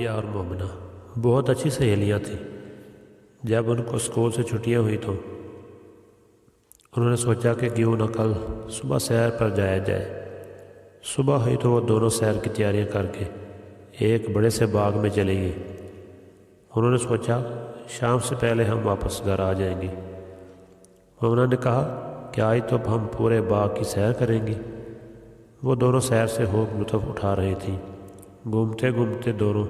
زوبیہ اور مومنہ بہت اچھی سہیلیاں تھیں۔ جب ان کو اسکول سے چھٹیاں ہوئی تو انہوں نے سوچا کہ کیوں نہ کل صبح سیر پر جایا جائے۔ صبح ہوئی تو وہ دونوں سیر کی تیاریاں کر کے ایک بڑے سے باغ میں چلی گئی۔ انہوں نے سوچا شام سے پہلے ہم واپس گھر آ جائیں گے۔ مومنہ نے کہا کہ آج تو ہم پورے باغ کی سیر کریں گے۔ وہ دونوں سیر سے خوب لطف اٹھا رہی تھیں۔ گھومتے گھومتے دونوں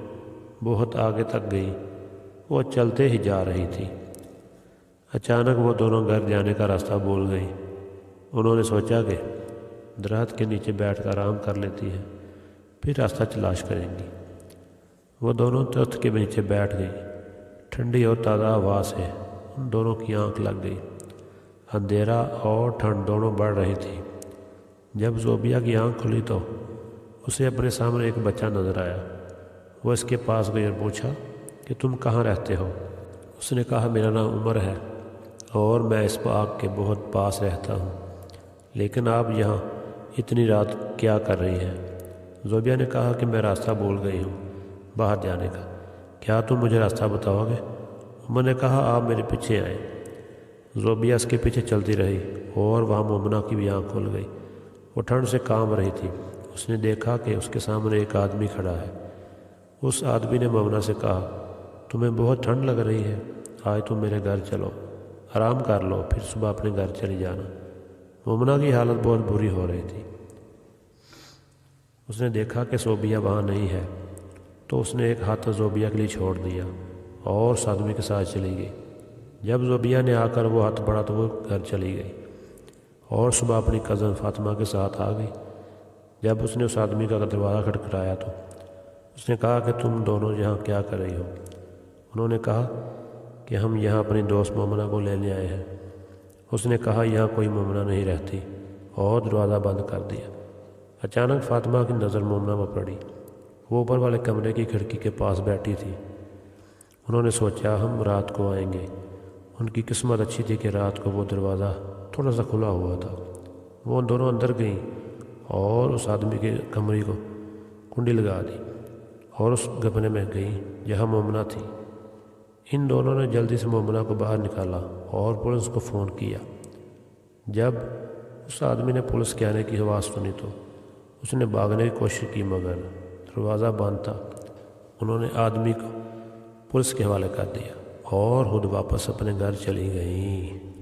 بہت آگے تک گئی۔ وہ چلتے ہی جا رہی تھی۔ اچانک وہ دونوں گھر جانے کا راستہ بھول گئی۔ انہوں نے سوچا کہ درخت کے نیچے بیٹھ کر آرام کر لیتی ہے، پھر راستہ تلاش کریں گی۔ وہ دونوں درخت کے نیچے بیٹھ گئی۔ ٹھنڈی اور تازہ ہوا سے ان دونوں کی آنکھ لگ گئی۔ اندھیرا اور ٹھنڈ دونوں بڑھ رہی تھی۔ جب زوبیہ کی آنکھ کھلی تو اسے اپنے سامنے ایک بچہ نظر آیا۔ وہ اس کے پاس گئی اور پوچھا کہ تم کہاں رہتے ہو؟ اس نے کہا میرا نام عمر ہے اور میں اس باغ کے بہت پاس رہتا ہوں، لیکن آپ یہاں اتنی رات کیا کر رہی ہیں؟ زوبیہ نے کہا کہ میں راستہ بھول گئی ہوں باہر جانے کا، کیا تم مجھے راستہ بتاؤ گے؟ عمر نے کہا آپ میرے پیچھے آئیں۔ زوبیہ اس کے پیچھے چلتی رہی اور وہاں مومنہ کی بھی آنکھ کھل گئی۔ وہ ٹھنڈ سے کانپ رہی تھی۔ اس نے دیکھا کہ اس کے سامنے ایک آدمی کھڑا ہے۔ اس آدمی نے مومنہ سے کہا تمہیں بہت ٹھنڈ لگ رہی ہے، آج تم میرے گھر چلو، آرام کر لو، پھر صبح اپنے گھر چلی جانا۔ مومنہ کی حالت بہت بری ہو رہی تھی۔ اس نے دیکھا کہ زوبیہ وہاں نہیں ہے تو اس نے ایک ہاتھ زوبیہ کے لیے چھوڑ دیا اور اس آدمی کے ساتھ چلی گئی۔ جب زوبیہ نے آ کر وہ ہاتھ بڑھا تو وہ گھر چلی گئی اور صبح اپنی کزن فاطمہ کے ساتھ آ گئی۔ جب اس نے اس آدمی کا دروازہ کھٹکھٹایا تو اس نے کہا کہ تم دونوں یہاں کیا کر رہی ہو؟ انہوں نے کہا کہ ہم یہاں اپنی دوست مومنہ کو لینے آئے ہیں۔ اس نے کہا یہاں کوئی مومنہ نہیں رہتی اور دروازہ بند کر دیا۔ اچانک فاطمہ کی نظر مومنہ پر پڑی۔ وہ اوپر والے کمرے کی کھڑکی کے پاس بیٹھی تھی۔ انہوں نے سوچا ہم رات کو آئیں گے۔ ان کی قسمت اچھی تھی کہ رات کو وہ دروازہ تھوڑا سا کھلا ہوا تھا۔ وہ دونوں اندر گئیں اور اس آدمی کے کمرے کو کنڈی لگا دی اور اس کمرے میں گئیں جہاں مومنہ تھی۔ ان دونوں نے جلدی سے مومنہ کو باہر نکالا اور پولیس کو فون کیا۔ جب اس آدمی نے پولیس کے آنے کی آواز سنی تو اس نے بھاگنے کی کوشش کی مگر دروازہ بند تھا۔ انہوں نے آدمی کو پولیس کے حوالے کر دیا اور خود واپس اپنے گھر چلی گئیں۔